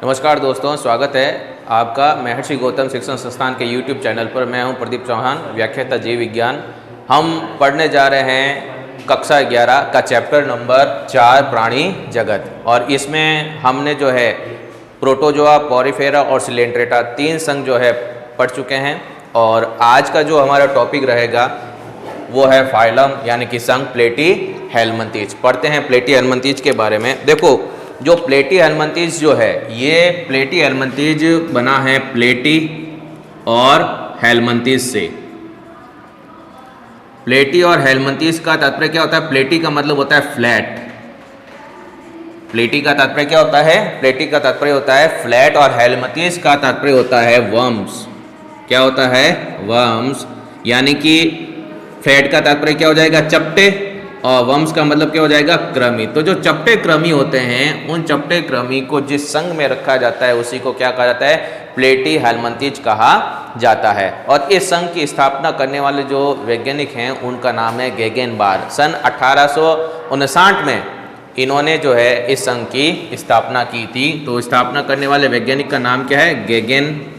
नमस्कार दोस्तों, स्वागत है आपका महर्षि गौतम शिक्षण संस्थान के YouTube चैनल पर। मैं हूं प्रदीप चौहान, व्याख्याता जीव विज्ञान। हम पढ़ने जा रहे हैं कक्षा 11 का चैप्टर नंबर 4 प्राणी जगत, और इसमें हमने जो है प्रोटोजोआ, पॉरीफेरा और सिलेंट्रेटा 3 संघ जो है पढ़ चुके हैं। और आज का जो हमारा टॉपिक रहेगा वो है फाइलम यानी कि संघ प्लेटीहेल्मिंथीज। पढ़ते हैं प्लेटीहेल्मिंथीज के बारे में। देखो, जो प्लेटीहेल्मिंथीज जो है, ये प्लेटीहेल्मिंथीज बना है प्लेटी और हेल्मिंथीज से। प्लेटी और हेल्मिंथीज का तात्पर्य क्या होता है? प्लेटी का मतलब होता है फ्लैट। प्लेटी का तात्पर्य क्या होता है? प्लेटी का तात्पर्य होता है फ्लैट, और हेल्मिंथीज का तात्पर्य होता है वर्म्स। क्या होता है? वर्म्स। यानी कि फ्लैट का तात्पर्य क्या हो जाएगा? चपटे, और वंश का मतलब क्या हो जाएगा? क्रमी। तो जो चपटे क्रमी होते हैं, उन चपटे क्रमी को जिस संघ में रखा जाता है उसी को क्या कहा जाता है? प्लेटीहेल्मिंथीज कहा जाता है। और इस संघ की स्थापना करने वाले जो वैज्ञानिक हैं उनका नाम है गेगेनबार। सन 1859 में इन्होंने जो है इस संघ की स्थापना की थी। तो स्थापना करने वाले वैज्ञानिक का नाम क्या है? गेगेनबार।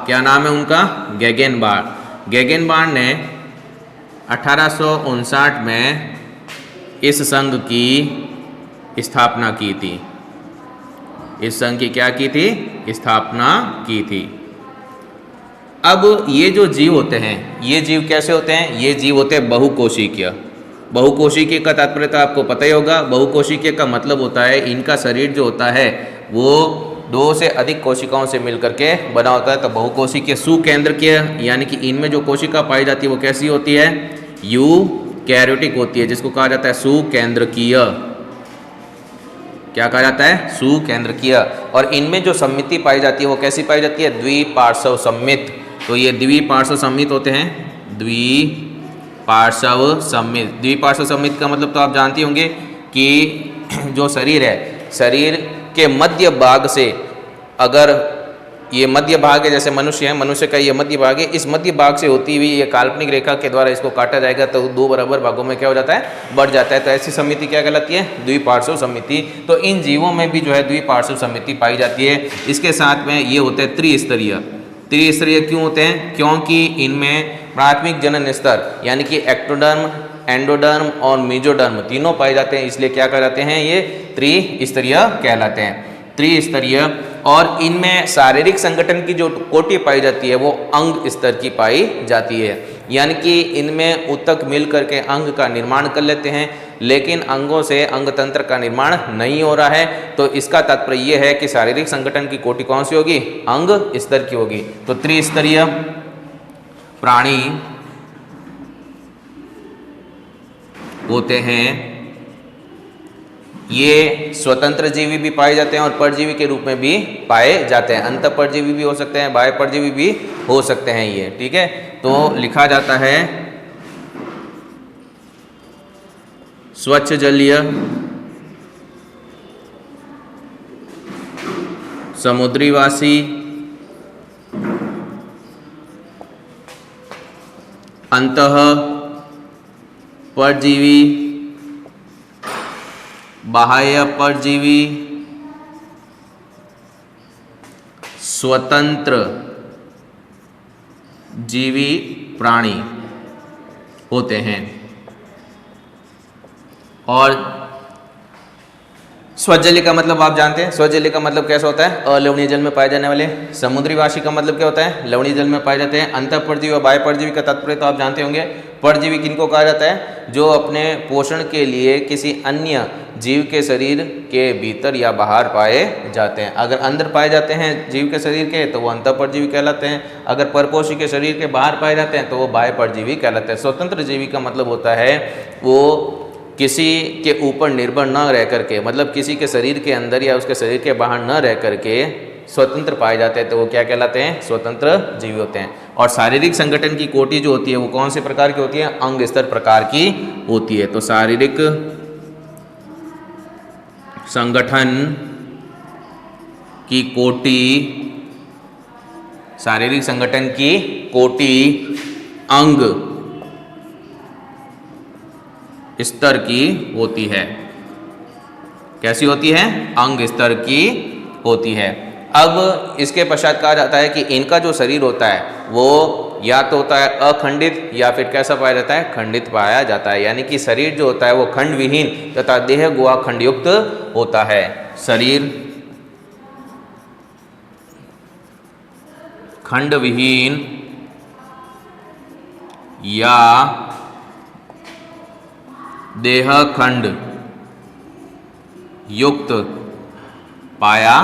क्या नाम है उनका? गेगेनबार। गेगेनबार ने 1859 में इस संघ की स्थापना की थी। इस संघ की क्या की थी? स्थापना की थी। अब ये जो जीव होते हैं, ये जीव कैसे होते हैं? ये जीव होते हैं बहुकोशिकीय। बहुकोशिकीय का तात्पर्य तो आपको पता ही होगा। बहुकोशिकीय का मतलब होता है इनका शरीर जो होता है वो 2 से अधिक कोशिकाओं से मिलकर के बना होता है। तो बहुकोशिकीय सुकेंद्रकीय, यानी कि इनमें जो कोशिका पाई जाती है वो कैसी होती है? यूकैरियोटिक होती है, जिसको कहा जाता है सुकेंद्रकीय। क्या कहा जाता है? सुकेंद्रकीय। और इनमें जो सम्मिति पाई जाती है वो कैसी पाई जाती है? द्विपार्श्व सम्मित। तो ये द्विपार्श्व सम्मित होते हैं। द्विपार्श्व सम्मित। द्विपार्श्व सम्मित का मतलब तो आप जानते होंगे कि जो शरीर है, शरीर के मध्य भाग से, अगर ये मध्य भाग है, जैसे मनुष्य है, मनुष्य का ये मध्य भाग है, इस मध्य भाग से होती हुई ये काल्पनिक रेखा के द्वारा इसको काटा जाएगा तो 2 बराबर भागों में क्या हो जाता है? बढ़ जाता है। तो ऐसी समिति क्या कहलाती है? द्विपार्श्व समिति। तो इन जीवों में भी जो है द्विपार्श्व समिति पाई जाती है। इसके साथ में ये होते हैं त्रिस्तरीय। त्रिस्तरीय क्यों होते हैं? क्योंकि इनमें प्राथमिक जनन स्तर यानी कि एक्टोडर्म, एंडोडर्म और मेसोडर्म तीनों पाए जाते हैं, इसलिए क्या कहलाते हैं? ये त्रिस्तरीय कहलाते हैं। त्रिस्तरीय। और इनमें शारीरिक संगठन की जो कोटि पाई जाती है वो अंग स्तर की पाई जाती है। यानी कि इनमें ऊतक मिल करके अंग का निर्माण कर लेते हैं, लेकिन अंगों से अंग तंत्र का निर्माण नहीं हो रहा है। तो इसका तात्पर्य ये है कि शारीरिक संगठन की कोटि कौन सी होगी? अंग स्तर की होगी। तो त्रिस्तरीय प्राणी होते हैं। ये स्वतंत्र जीवी भी पाए जाते हैं और परजीवी के रूप में भी पाए जाते हैं। अंत परजीवी भी हो सकते हैं, बाह्य परजीवी भी हो सकते हैं ये। ठीक है, तो लिखा जाता है स्वच्छ जलीय, समुद्रीवासी, अंतः परजीवी, बाह्य परजीवी, स्वतंत्र जीवी प्राणी होते हैं। और स्वजलीय का मतलब आप जानते हैं। स्वजलीय का मतलब कैसा होता है? अलवणीय जल में पाए जाने वाले। समुद्रीवासी का मतलब क्या होता है? लवणीय जल में पाए जाते हैं। अंतःपरजीवी और बाह्य परजीवी का तात्पर्य तो आप जानते होंगे। परजीवी किनको कहा जाता है? जो अपने पोषण के लिए किसी अन्य जीव के शरीर के भीतर या बाहर पाए जाते हैं। अगर अंदर पाए जाते हैं जीव के शरीर के तो वो अंतःपरजीवी कहलाते हैं। अगर परपोषी के शरीर के बाहर पाए जाते हैं तो वो बाह्य परजीवी कहलाते हैं। स्वतंत्र जीवी का मतलब होता है वो किसी के ऊपर निर्भर न रह करके, मतलब किसी के शरीर के अंदर या उसके शरीर के बाहर न रह करके स्वतंत्र पाए जाते हैं, तो वो क्या कहलाते हैं? स्वतंत्र जीवी होते हैं। और शारीरिक संगठन की कोटि जो होती है वो कौन से प्रकार की होती है? अंग स्तर प्रकार की होती है। तो शारीरिक संगठन की कोटि, शारीरिक संगठन की कोटि अंग स्तर की होती है। कैसी होती है? अंग स्तर की होती है। अब इसके पश्चात कहा जाता है कि इनका जो शरीर होता है वो या तो होता है अखंडित या फिर कैसा पाया जाता है? खंडित पाया जाता है। यानी कि शरीर जो होता है वो खंड विहीन तथा देह गुहा खंड युक्त होता है। शरीर खंड विहीन या देह खंड युक्त पाया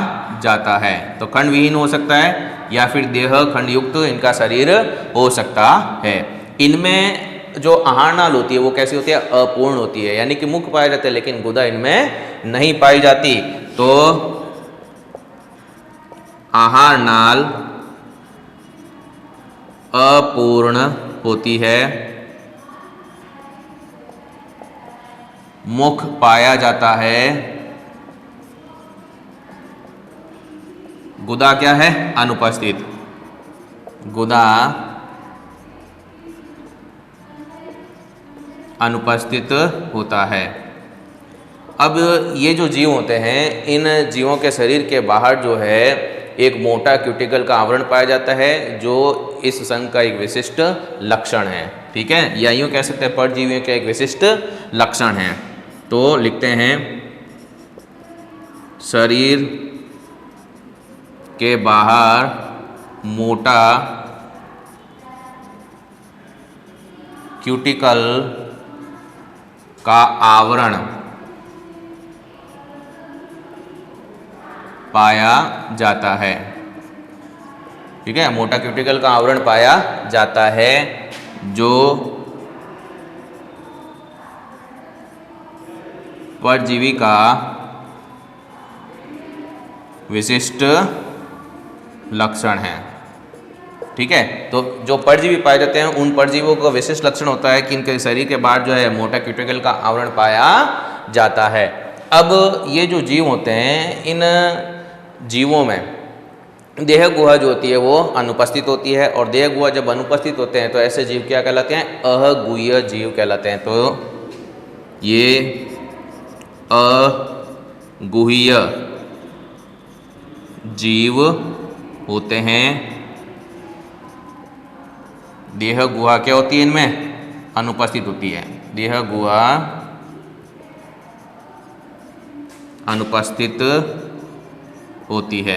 जाता है। तो खंड विहीन हो सकता है या फिर देह खंड युक्त इनका शरीर हो सकता है। इनमें जो आहार नाल होती है वो कैसी होती है? अपूर्ण होती है। यानी कि मुख पाया जाता है लेकिन गुदा इनमें नहीं पाई जाती। तो आहार नाल अपूर्ण होती है, मुख पाया जाता है, गुदा क्या है? अनुपस्थित। गुदा अनुपस्थित होता है। अब ये जो जीव होते हैं इन जीवों के शरीर के बाहर जो है एक मोटा क्यूटिकल का आवरण पाया जाता है जो इस संघ का एक विशिष्ट लक्षण है। ठीक है, या यूँ कह सकते हैं परजीवियों का एक विशिष्ट लक्षण है। तो लिखते हैं शरीर के बाहर मोटा क्यूटिकल का आवरण पाया जाता है। ठीक है, मोटा क्यूटिकल का आवरण पाया जाता है जो परजीवी का विशिष्ट लक्षण है। ठीक है, तो जो परजीवी पाए जाते हैं उन परजीवियों का विशिष्ट लक्षण होता है कि इनके शरीर के बाहर जो है मोटा क्यूटिकल का आवरण पाया जाता है। अब ये जो जीव होते हैं इन जीवों में देह गुहा जो होती है वो अनुपस्थित होती है और देह गुहा जब अनुपस्थित होते हैं तो ऐसे जीव क्या कहलाते हैं? अगुह्य जीव कहलाते हैं। तो ये अगुह्य जीव होते हैं। देह गुहा क्या होती है? इनमें अनुपस्थित होती है। देह गुहा अनुपस्थित होती है।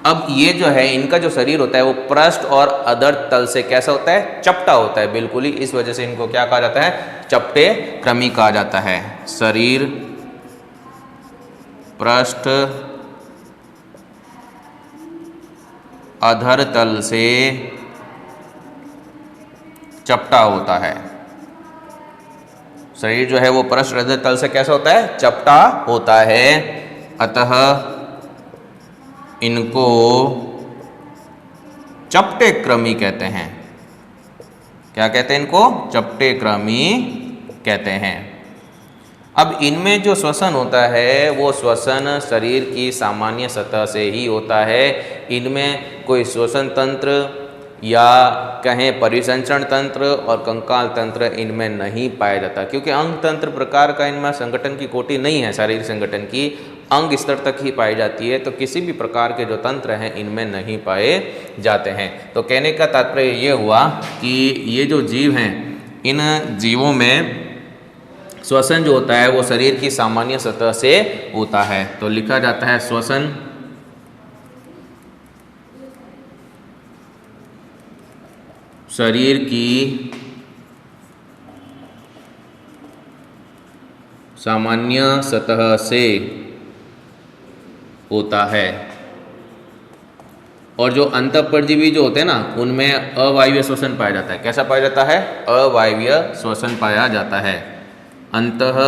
अब ये जो है इनका जो शरीर होता है वो पृष्ठ और अधर तल से कैसा होता है? चपटा होता है बिल्कुल ही। इस वजह से इनको क्या कहा जाता है? चपटे क्रमी कहा जाता है। शरीर पृष्ठ अधर तल से चपटा होता है। शरीर जो है वो पृष्ठ अधर तल से कैसा होता है? चपटा होता है। अतः इनको चपटे क्रमी कहते हैं। क्या कहते हैं इनको? चपटे क्रमी कहते हैं। अब इनमें जो श्वसन होता है वो श्वसन शरीर की सामान्य सतह से ही होता है। इनमें कोई श्वसन तंत्र या कहें परिसंचरण तंत्र और कंकाल तंत्र इनमें नहीं पाया जाता, क्योंकि अंग तंत्र प्रकार का इनमें संगठन की कोटि नहीं है। शारीरिक संगठन की अंग स्तर तक ही पाई जाती है, तो किसी भी प्रकार के जो तंत्र हैं इनमें नहीं पाए जाते हैं। तो कहने का तात्पर्य ये हुआ कि ये जो जीव हैं इन जीवों में श्वसन जो होता है वो शरीर की सामान्य सतह से होता है। तो लिखा जाता है श्वसन शरीर की सामान्य सतह से होता है। और जो अंतःपरजीवी जो होते हैं ना उनमें अवायवीय श्वसन पाया जाता है। कैसा पाया जाता है? अवायवीय श्वसन पाया जाता है। अंतः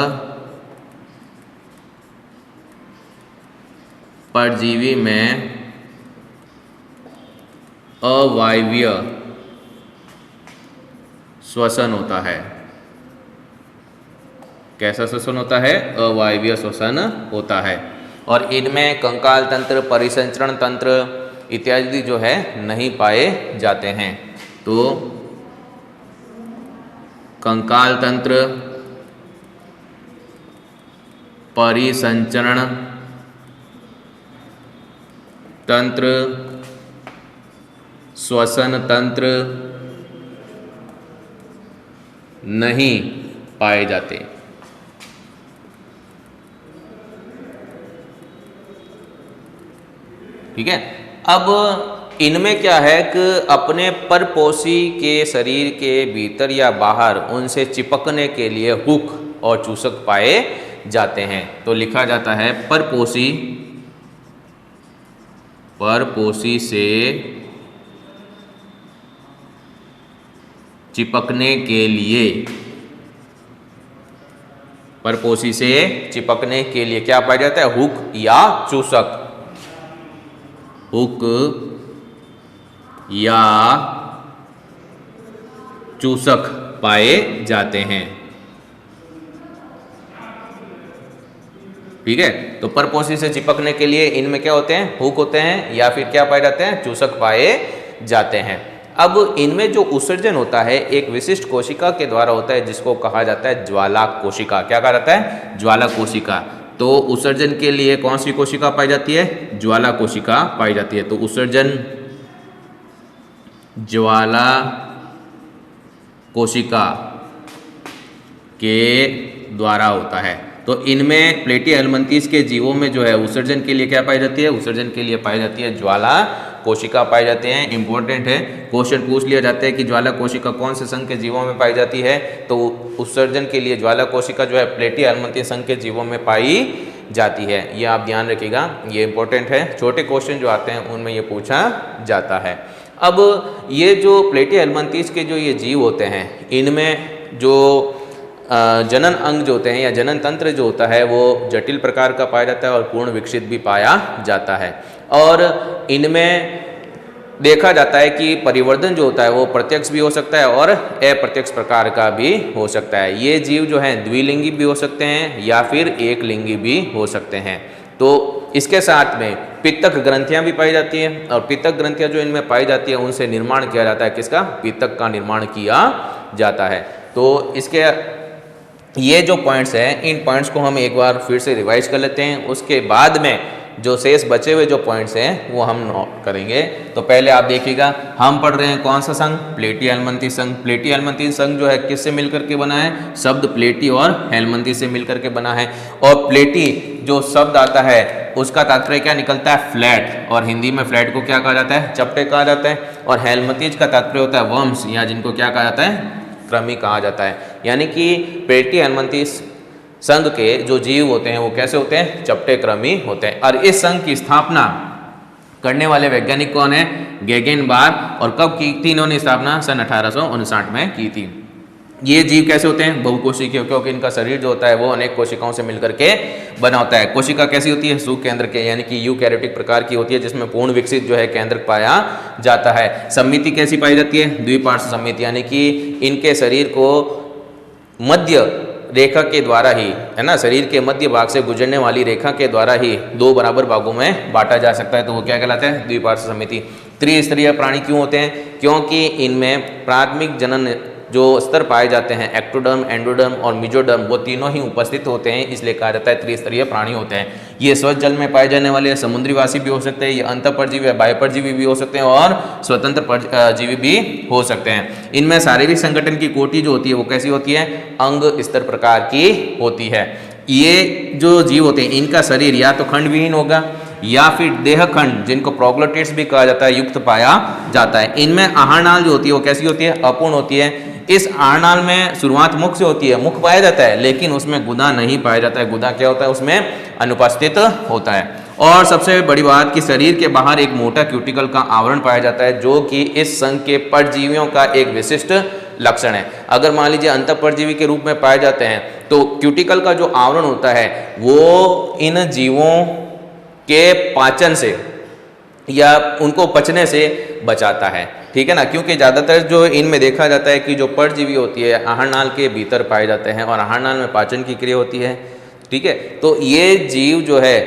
परजीवी में अवायवीय श्वसन होता है। कैसा श्वसन होता है? अवायवीय श्वसन होता है। और इनमें कंकाल तंत्र परिसंचरण तंत्र इत्यादि जो है नहीं पाए जाते हैं। तो कंकाल तंत्र परिसंचरण तंत्र, श्वसन तंत्र नहीं पाए जाते। ठीक है। अब इनमें क्या है कि अपने परपोषी के शरीर के भीतर या बाहर उनसे चिपकने के लिए हुक और चूसक पाए जाते हैं। तो लिखा जाता है परपोषी से चिपकने के लिए, परपोषी से चिपकने के लिए क्या पाया जाता है? हुक या चूसक। हुक या चूसक पाए जाते हैं। ठीक है। तो परपोषी से चिपकने के लिए इनमें क्या होते हैं? हुक होते हैं या फिर क्या पाए जाते हैं? चूसक पाए जाते हैं। अब इनमें जो उत्सर्जन होता है एक विशिष्ट कोशिका के द्वारा होता है जिसको कहा जाता है ज्वाला कोशिका। क्या कहा जाता है? ज्वाला कोशिका। तो उत्सर्जन के लिए कौन सी कोशिका पाई जाती है? ज्वाला कोशिका पाई जाती है। तो उत्सर्जन ज्वाला कोशिका के द्वारा होता है। तो इनमें प्लेटी हेलमिंथेस के जीवों में जो है उत्सर्जन के लिए क्या पाई जाती है? उत्सर्जन के लिए पाई जाती है ज्वाला कोशिका पाई जाते हैं। इंपॉर्टेंट है, क्वेश्चन पूछ लिया जाता है कि ज्वाला कोशिका कौन से संघ के जीवों में पाई जाती है। तो उत्सर्जन के लिए ज्वाला कोशिका जो है प्लेटी हेलमिंथेस संघ के जीवों में पाई जाती है। ये आप ध्यान रखिएगा, ये इंपॉर्टेंट है। छोटे क्वेश्चन जो आते हैं उनमें ये पूछा जाता है। अब ये जो प्लेटी हेलमिंथेस के जो ये जीव होते हैं इनमें जो जनन अंग जो होते हैं या जनन तंत्र जो होता है वो जटिल प्रकार का पाया जाता है और पूर्ण विकसित भी पाया जाता है। और इनमें देखा जाता है कि परिवर्धन जो होता है वो प्रत्यक्ष भी हो सकता है और अप्रत्यक्ष प्रकार का भी हो सकता है। ये जीव जो हैं द्विलिंगी भी हो सकते हैं या फिर एक लिंगी भी हो सकते हैं। तो इसके साथ में पित्तक ग्रंथियां भी पाई जाती हैं और पित्तक ग्रंथियां जो इनमें पाई जाती है उनसे निर्माण किया जाता है। किसका? पित्तक का निर्माण किया जाता है। तो इसके ये जो पॉइंट्स हैं इन पॉइंट्स को हम एक बार फिर से रिवाइज कर लेते हैं। उसके बाद में जो शेष बचे हुए जो पॉइंट्स हैं वो हम नोट करेंगे। तो पहले आप देखिएगा, हम पढ़ रहे हैं कौन सा संघ? प्लेटी हेलमिंथेस संघ। प्लेटी हेलमिंथेस संघ जो है किससे मिलकर के बना है? शब्द प्लेटी और हेलमिंथेस से मिलकर के बना है। और प्लेटी जो शब्द आता है उसका तात्पर्य क्या निकलता है? फ्लैट। और हिंदी में फ्लैट को क्या कहा जाता है? चपटे कहा जाता है। और हेलमिंथेस का तात्पर्य होता है वंश, या जिनको क्या कहा जाता है? क्रमी कहा जाता है। यानी कि प्लेटी हेलमिंथेस संघ के जो जीव होते हैं वो कैसे होते हैं? चपटे क्रमी होते हैं। और इस संघ की स्थापना करने वाले वैज्ञानिक कौन है? गेगेन बार। और कब की थी इन्होंने स्थापना? सन 1859 में की थी। ये जीव कैसे होते हैं? बहुकोशिकीय, क्योंकि इनका शरीर जो होता है वो अनेक कोशिकाओं से मिलकर के बना होता है। कोशिका कैसी होती है? सुकेंद्र के यानी कि यूकैरियोटिक प्रकार की होती है जिसमें पूर्ण विकसित जो है केंद्रक पाया जाता है। समिति कैसी पाई जाती है? द्विपार्श्व समिति, यानी कि इनके शरीर को मध्य रेखा के द्वारा ही, है ना, शरीर के मध्य भाग से गुजरने वाली रेखा के द्वारा ही दो बराबर भागों में बांटा जा सकता है। तो वो क्या कहलाता है? द्विपार्श्व समिति। त्रिस्तरीय प्राणी क्यों होते हैं? क्योंकि इनमें प्राथमिक जनन जो स्तर पाए जाते हैं एक्टोडर्म, एंडोडर्म और मेसोडर्म वो तीनों ही उपस्थित होते हैं, इसलिए कहा जाता है त्रिस्तरीय प्राणी होते हैं। ये स्वच्छ जल में पाए जाने वाले समुद्रीवासी भी हो सकते हैं, ये अंतःपरजीवी या बाह्यपरजीवी भी हो सकते हैं और स्वतंत्र जीवी भी हो सकते हैं। इनमें शारीरिक संगठन की कोटि जो होती है वो कैसी होती है? अंग स्तर प्रकार की होती है। ये जो जीव होते हैं इनका शरीर या तो खंड विहीन होगा या फिर देह खंड, जिनको प्रोग्लोटिड्स भी कहा जाता है, युक्त पाया जाता है। इनमें आहारनाल जो होती है वो कैसी होती है? अपूर्ण होती है। इस आहारनाल में शुरुआत मुख से होती है, मुख पाया जाता है लेकिन उसमें गुदा नहीं पाया जाता है। गुदा क्या होता है? उसमें अनुपस्थित होता है। और सबसे बड़ी बात कि शरीर के बाहर एक मोटा क्यूटिकल का आवरण पाया जाता है जो कि इस संघ के परजीवियों का एक विशिष्ट लक्षण है। अगर मान लीजिए अंतःपरजीवी के रूप में पाए जाते हैं तो क्यूटिकल का जो आवरण होता है वो इन जीवों के पाचन से या उनको पचने से बचाता है। ठीक है ना, क्योंकि ज़्यादातर जो इनमें देखा जाता है कि जो परजीवी होती है आहारनाल के भीतर पाए जाते हैं और आहारनाल में पाचन की क्रिया होती है। ठीक है, तो ये जीव जो है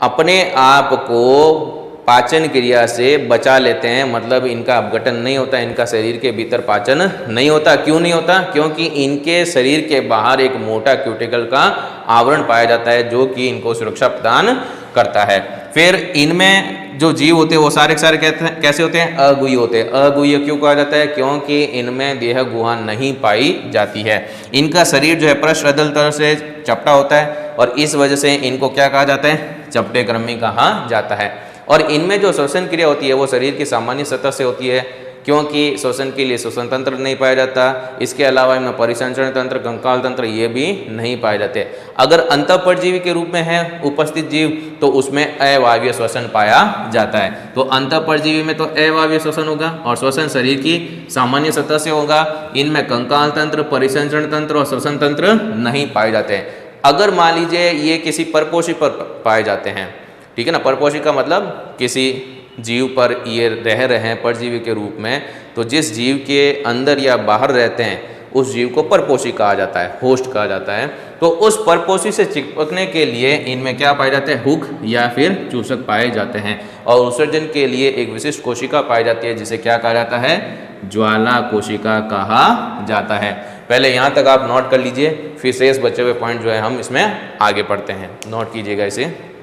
अपने आप को पाचन क्रिया से बचा लेते हैं, मतलब इनका अपघटन नहीं होता, इनका शरीर के भीतर पाचन नहीं होता। क्यों नहीं होता? क्योंकि इनके शरीर के बाहर एक मोटा क्यूटिकल का आवरण पाया जाता है जो कि इनको सुरक्षा प्रदान करता है। फिर इनमें जो जीव होते हैं वो सारे के सारे कैसे होते हैं? अगुह्य होते हैं। अगुह्य क्यों कहा जाता है? क्योंकि इनमें देह गुहा नहीं पाई जाती है। इनका शरीर जो है पृष्ठ तल से चपटा होता है और इस वजह से इनको क्या कहा जाता है? चपटे कृमि कहा जाता है। और इनमें जो श्वसन क्रिया होती है वो शरीर की सामान्य सतह से होती है, क्योंकि श्वसन के लिए श्वसन तंत्र नहीं पाया जाता। इसके अलावा इनमें परिसंचरण तंत्र, कंकाल तंत्र ये भी नहीं पाए जाते। अगर अंतःपरजीवी के रूप में है उपस्थित जीव तो उसमें अवायवीय श्वसन पाया जाता है। तो अंतःपरजीवी में तो अवायवीय श्वसन होगा और श्वसन शरीर की सामान्य सतह से होगा। इनमें कंकाल तंत्र, परिसंचरण तंत्र और श्वसन तंत्र नहीं पाए जाते हैं। अगर मान लीजिए ये किसी परपोषी पर पाए जाते हैं, ठीक है ना, परपोषी का मतलब किसी जीव पर ये रह रहे हैं परजीवी के रूप में, तो जिस जीव के अंदर या बाहर रहते हैं उस जीव को परपोषी कहा जाता है, होस्ट कहा जाता है। तो उस परपोषी से चिपकने के लिए इनमें क्या पाए जाते हैं? हुक या फिर चूसक पाए जाते हैं। और उत्सर्जन के लिए एक विशिष्ट कोशिका पाई जाती है जिसे क्या कहा जाता है? ज्वाला कोशिका कहा जाता है। पहले यहाँ तक आप नोट कर लीजिए, फिर शेष बचे हुए पॉइंट जो है हम इसमें आगे पढ़ते हैं। नोट कीजिएगा इसे।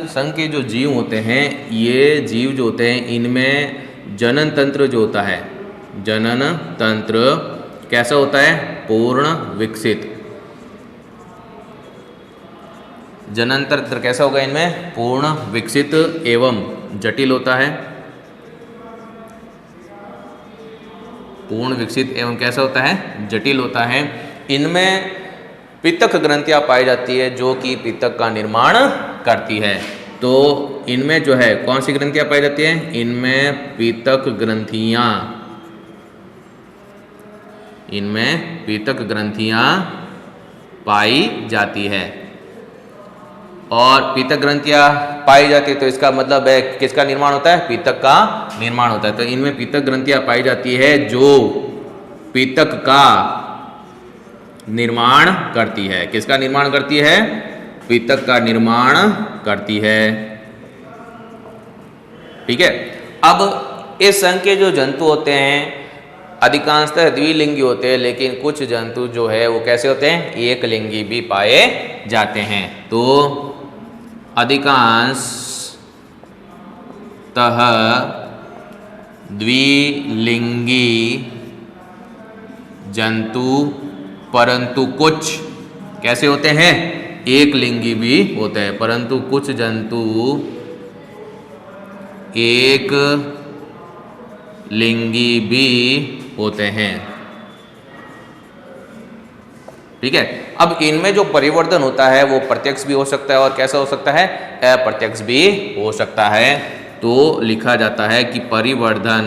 संघ के जो जीव होते हैं, ये जीव जो होते हैं इनमें जनन तंत्र जो होता है, जनन तंत्र कैसा होता है? पूर्ण विकसित। जनन तंत्र कैसा होगा इनमें? पूर्ण विकसित एवं जटिल होता है। पूर्ण विकसित एवं कैसा होता है? जटिल होता है। इनमें पित्तक ग्रंथियां पाई जाती है जो कि पित्तक का निर्माण करती है। तो इनमें जो है कौन सी ग्रंथियां पाई जाती हैं? इनमें पित्तक ग्रंथियां, इनमें पित्तक ग्रंथियां पाई जाती है। और पित्तक ग्रंथियां पाई जाती है तो इसका मतलब है किसका निर्माण होता है? पित्तक का निर्माण होता है। तो इनमें पित्तक ग्रंथियां पाई जाती है जो पित्तक का निर्माण करती है। किसका निर्माण करती है? पित्तक का निर्माण करती है। ठीक है। अब इस संघ के जो जंतु होते हैं अधिकांशतः द्विलिंगी होते हैं, लेकिन कुछ जंतु जो है वो कैसे होते हैं? एक लिंगी भी पाए जाते हैं। तो अधिकांशतः द्विलिंगी जंतु, परंतु कुछ कैसे होते हैं? एक लिंगी भी होते हैं। परंतु कुछ जंतु एक लिंगी भी होते हैं। ठीक है। अब इनमें जो परिवर्तन होता है वो प्रत्यक्ष भी हो सकता है और कैसा हो सकता है? अप्रत्यक्ष भी हो सकता है। तो लिखा जाता है कि परिवर्धन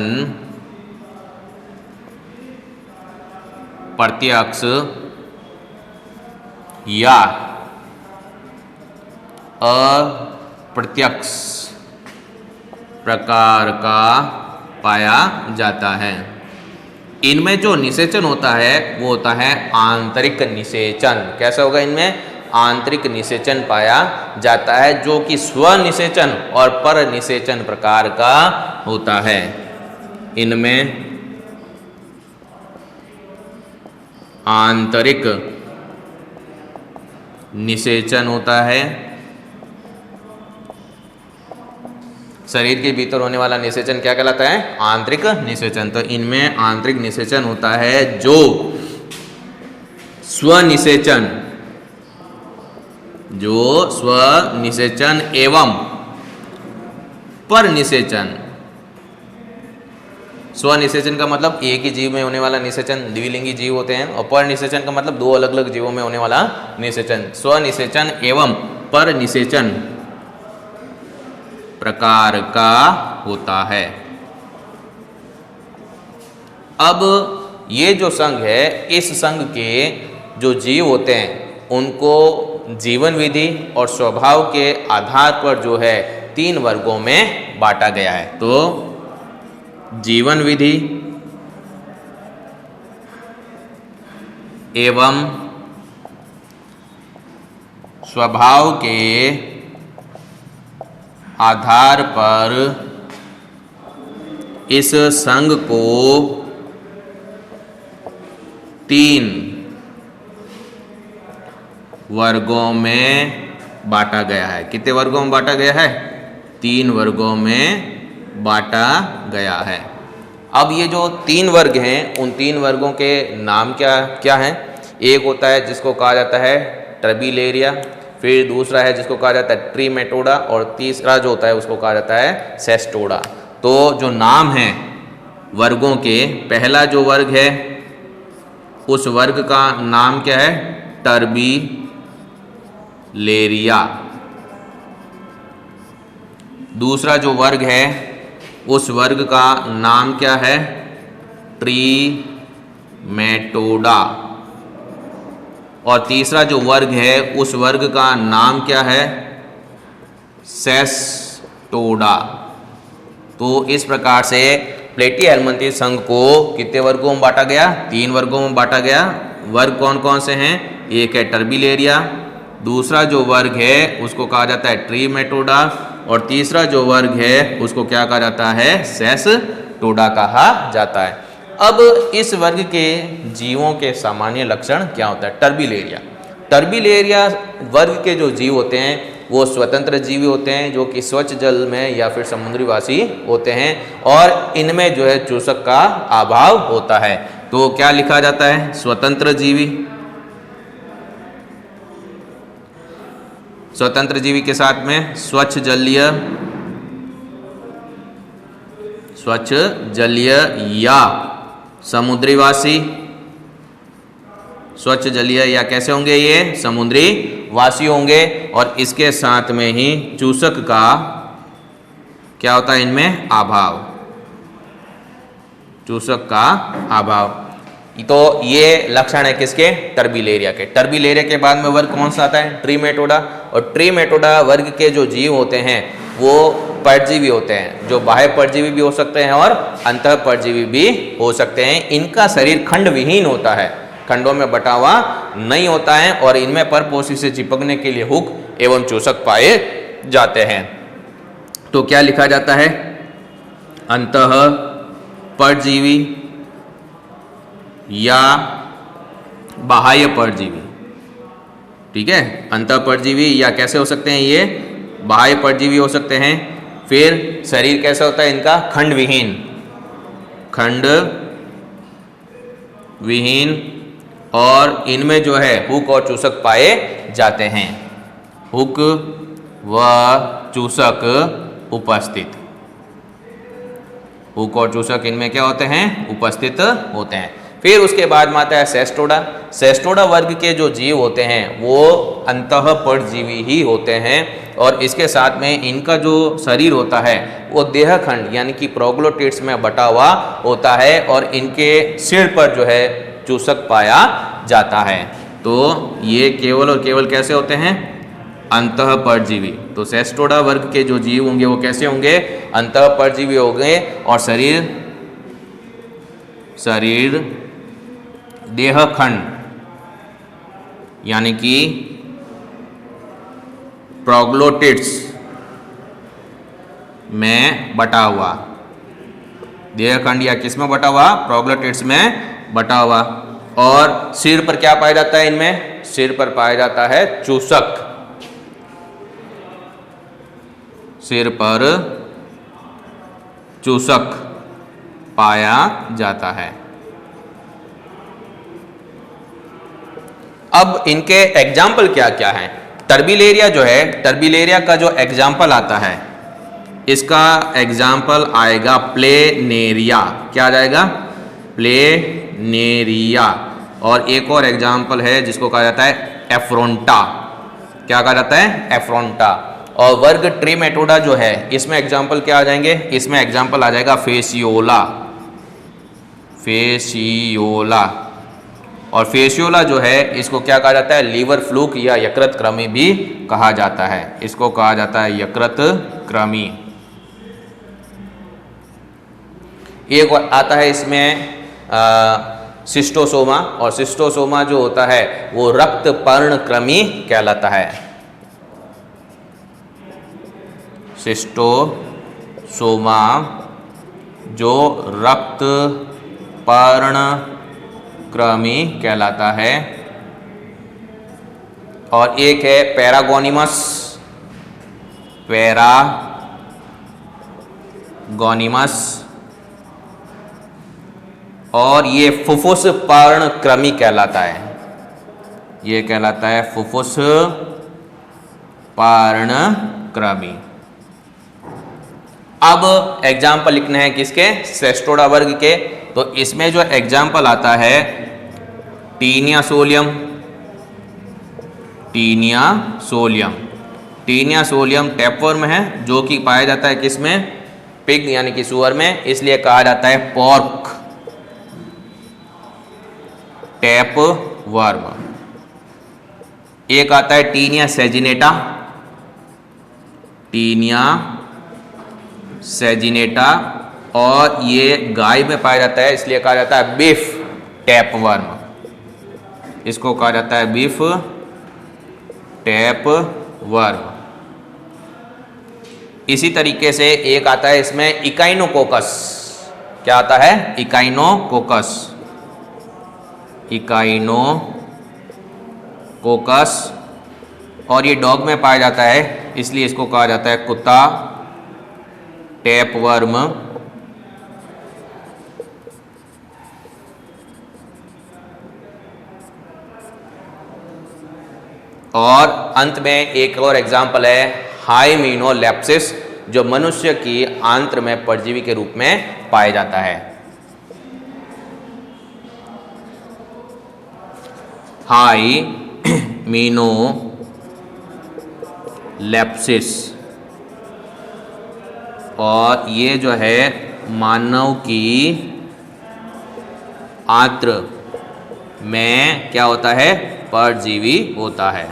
प्रत्यक्ष या अप्रत्यक्ष प्रकार का पाया जाता है। इनमें जो निषेचन होता है वो होता है आंतरिक निषेचन। कैसा होगा? इनमें आंतरिक निषेचन पाया जाता है जो कि स्वनिषेचन और पर निषेचन प्रकार का होता है। इनमें आंतरिक निषेचन होता है। शरीर के भीतर होने वाला निषेचन क्या कहलाता है? आंतरिक निषेचन। तो इनमें आंतरिक निषेचन होता है जो स्वनिषेचन, जो स्वनिषेचन एवं पर निषेचन। स्वनिषेचन का मतलब एक ही जीव में होने वाला निषेचन, द्विलिंगी जीव होते हैं, और पर निषेचन का मतलब दो अलग अलग जीवों में होने वाला निषेचन। स्वनिषेचन एवं पर निषेचन प्रकार का होता है। अब ये जो संघ है, इस संघ के जो जीव होते हैं उनको जीवन विधि और स्वभाव के आधार पर जो है 3 वर्गों में बांटा गया है। तो जीवन विधि, एवं स्वभाव के आधार पर इस संघ को 3 वर्गों में बांटा गया है। कितने वर्गों में बांटा गया है? 3 वर्गों में बांटा गया है। अब ये जो 3 वर्ग हैं, उन 3 वर्गों के नाम क्या क्या हैं? एक होता है जिसको कहा जाता है टर्बिलेरिया, फिर दूसरा है जिसको कहा जाता है ट्रीमेटोडा, और तीसरा जो होता है उसको कहा जाता है सेस्टोडा। तो जो नाम है वर्गों के, पहला जो वर्ग है उस वर्ग का नाम क्या है? टर्बिलेरिया। दूसरा जो वर्ग है उस वर्ग का नाम क्या है? ट्रीमेटोडा। और तीसरा जो वर्ग है उस वर्ग का नाम क्या है? सेस्टोडा। तो इस प्रकार से प्लेटी-हेलमिंथी संघ को कितने वर्गों में बांटा गया? 3 वर्गों में बांटा गया। वर्ग कौन कौन से हैं? एक है टर्बिलेरिया, दूसरा जो वर्ग है उसको कहा जाता है ट्रीमेटोडा, और तीसरा जो वर्ग है उसको क्या कहा जाता है? सेस्टोडा कहा जाता है। अब इस वर्ग के जीवों के सामान्य लक्षण क्या होता है? टर्बिलेरिया वर्ग के जो जीव होते हैं वो स्वतंत्र जीवी होते हैं, जो कि स्वच्छ जल में या फिर समुद्रीवासी होते हैं, और इनमें जो है चूसक का अभाव होता है। तो क्या लिखा जाता है? स्वतंत्र जीवी। स्वतंत्र जीवी के साथ में स्वच्छ जलीय या समुद्रीवासी। स्वच्छ जलीय या कैसे होंगे? ये समुद्री वासी होंगे। और इसके साथ में ही चूसक का क्या होता है? इनमें अभाव, चूसक का अभाव। तो ये लक्षण है किसके? टर्बिलेरिया के। टर्बिलेरिया के बाद में वर्ग कौन सा आता है? ट्रीमेटोडा। और ट्रीमेटोडा वर्ग के जो जीव होते हैं वो परजीवी होते हैं, जो बाह्य परजीवी भी हो सकते हैं और अंतः परजीवी भी हो सकते हैं। इनका शरीर खंड विहीन होता है, खंडों में बटा हुआ नहीं होता है, और इनमें परपोषी से चिपकने के लिए हुक एवं चूसक पाए जाते हैं। तो क्या लिखा जाता है? अंतः परजीवी या बाह्य परजीवी। ठीक है, अंतः परजीवी या कैसे हो सकते हैं? ये बाह्य परजीवी हो सकते हैं। फिर शरीर कैसा होता है इनका? खंड विहीन, और इनमें जो है हुक और चूसक पाए जाते हैं। हुक व चूसक उपस्थित। हुक और चूसक इनमें क्या होते हैं? उपस्थित होते हैं। फिर उसके बाद में आता है सेस्टोडा। सेस्टोडा वर्ग के जो जीव होते हैं वो अंतः परजीवी ही होते हैं, और इसके साथ में इनका जो शरीर होता है वो देहखंड यानी कि प्रोग्लोटिड्स में बटा हुआ होता है, और इनके सिर पर जो है चूसक पाया जाता है। तो ये केवल और केवल कैसे होते हैं? अंतः परजीवी। तो सेस्टोडा वर्ग के जो जीव होंगे वो कैसे होंगे? अंतः परजीवी होंगे, और शरीर देहखंड यानी कि प्रोग्लोटिड्स में बटा हुआ। देहखंड या किस में बटा हुआ? प्रोग्लोटिड्स में बटा हुआ। और सिर पर क्या पाया जाता है? इनमें सिर पर पाया जाता है चूसक। सिर पर चूसक पाया जाता है। अब इनके एग्जाम्पल क्या क्या हैं? टर्बिलेरिया जो है, टर्बिलेरिया का जो एग्जाम्पल आता है, इसका एग्जाम्पल आएगा प्लेनेरिया। क्या आ जाएगा? प्लेनेरिया। और एक और एग्जाम्पल है जिसको कहा जाता है एफ्रोंटा। क्या कहा जाता है? एफ्रोंटा। और वर्ग ट्रीमेटोडा जो है, इसमें एग्जाम्पल क्या आ जाएंगे? इसमें एग्जाम्पल आ जाएगा फेसियोला। और फेसियोला जो है इसको क्या कहा जाता है? लीवर फ्लूक या यकृत कृमि भी कहा जाता है। इसको कहा जाता है यकृत कृमि। एक आता है इसमें सिस्टोसोमा, और सिस्टोसोमा जो होता है वो रक्त पर्णक्रमी कहलाता है। सिस्टोसोमा जो रक्त पर्णक्रमी कहलाता है। और एक है पैरागोनिमस, पैरागोनिमस, और ये फुफ्फुस पर्णक्रमी कहलाता है। ये कहलाता है फुफ्फुस पर्णक्रमी। अब एग्जाम्पल लिखने हैं किसके? सेस्टोडा वर्ग के। तो इसमें जो एग्जाम्पल आता है टीनिया सोलियम, टीनिया सोलियम। टीनिया सोलियम टैपवर्म है जो कि पाया जाता है किसमें? पिग यानी कि सुअर में, इसलिए कहा जाता है पॉर्क टैपवर्म। एक आता है टीनिया सेजिनेटा, टीनिया सेजिनेटा, और ये गाय में पाया जाता है इसलिए कहा जाता है बीफ टैपवर्म। इसको कहा जाता है बीफ टैपवर्म। इसी तरीके से एक आता है इसमें इकाइनोकोकस। क्या आता है? इकाइनोकोकस, इकाइनोकोकस, और ये डॉग में पाया जाता है इसलिए इसको कहा जाता है कुत्ता टैपवर्म। और अंत में एक और एग्जाम्पल है हाइमेनोलेप्सिस, जो मनुष्य की आंत्र में परजीवी के रूप में पाया जाता है। हाइमेनोलेप्सिस, और ये जो है मानव की आंत्र में क्या होता है? परजीवी होता है।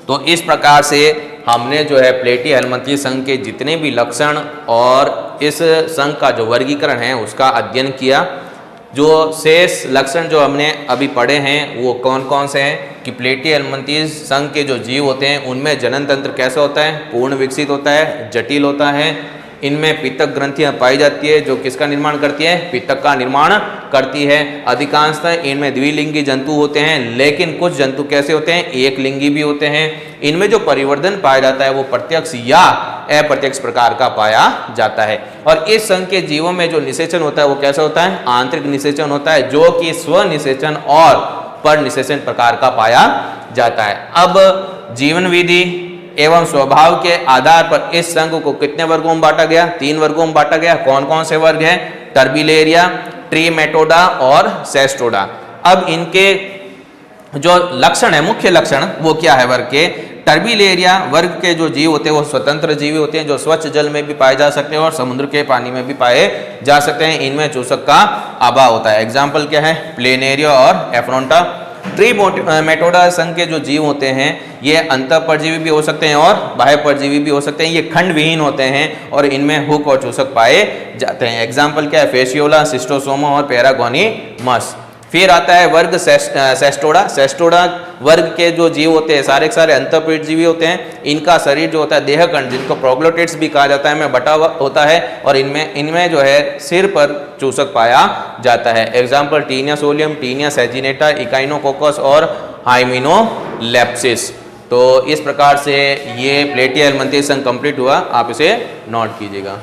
तो इस प्रकार से हमने जो है प्लेटी हेलमिंथी संघ के जितने भी लक्षण और इस संघ का जो वर्गीकरण है उसका अध्ययन किया। जो शेष लक्षण जो हमने अभी पढ़े हैं वो कौन कौन से हैं कि प्लेटी हेलमिंथी संघ के जो जीव होते हैं उनमें जनन तंत्र कैसा होता है? पूर्ण विकसित होता है, जटिल होता है। इनमें पित्तक ग्रंथियां पाई जाती है जो किसका निर्माण करती है? पित्तक का निर्माण करती है। अधिकांशतः इनमें द्विलिंगी जंतु होते हैं, लेकिन कुछ जंतु कैसे होते हैं? एक लिंगी भी होते हैं। इनमें जो परिवर्धन पाया जाता है वो प्रत्यक्ष या अप्रत्यक्ष प्रकार का पाया जाता है। और इस संघ के जीवों में जो निषेचन होता है वो कैसा होता है? आंतरिक निषेचन होता है, जो कि स्व निषेचन और पर निषेचन प्रकार का पाया जाता है। अब जीवन विधि एवं स्वभाव के आधार पर इस संघ को कितने वर्गों में बांटा गया? 3 वर्गों में बांटा गया। कौन कौन से वर्ग हैं? टर्बिलेरिया, ट्रीमेटोडा और सेस्टोडा। अब इनके जो लक्षण है, मुख्य लक्षण, वो क्या है वर्ग के? टर्बिलेरिया वर्ग के जो जीव होते हैं वो स्वतंत्र जीवी होते हैं, जो स्वच्छ जल में भी पाए जा सकते हैं और समुद्र के पानी में भी पाए जा सकते हैं। इनमें चूसक का अभाव होता है। एग्जाम्पल क्या है? प्लेनेरिया और एफ्रोंटा। ट्रीमेटोडा संघ के जो जीव होते हैं ये अंतः परजीवी भी हो सकते हैं और बाह्य परजीवी भी हो सकते हैं। ये खंड विहीन होते हैं और इनमें हुक और चूसक पाए जाते हैं। एग्जाम्पल क्या है? फेशियोला, सिस्टोसोमा और पैरागोनिमस। फिर आता है वर्ग सेस्टोडा। सेस्टोडा वर्ग के जो जीव होते हैं सारे के सारे अंतःपरजीवी होते हैं। इनका शरीर जो होता है देहकंड, जिनको प्रोग्लोटेट्स भी कहा जाता है, में बटा हुआ होता है और इनमें जो है सिर पर चूसक पाया जाता है। Example taenia solium, taenia saginata, echinococcus और हाइमेनोलेप्सिस। तो इस प्रकार से ये प्लेटी हेलमिंथी संघ कंप्लीट हुआ। आप इसे नोट कीजिएगा।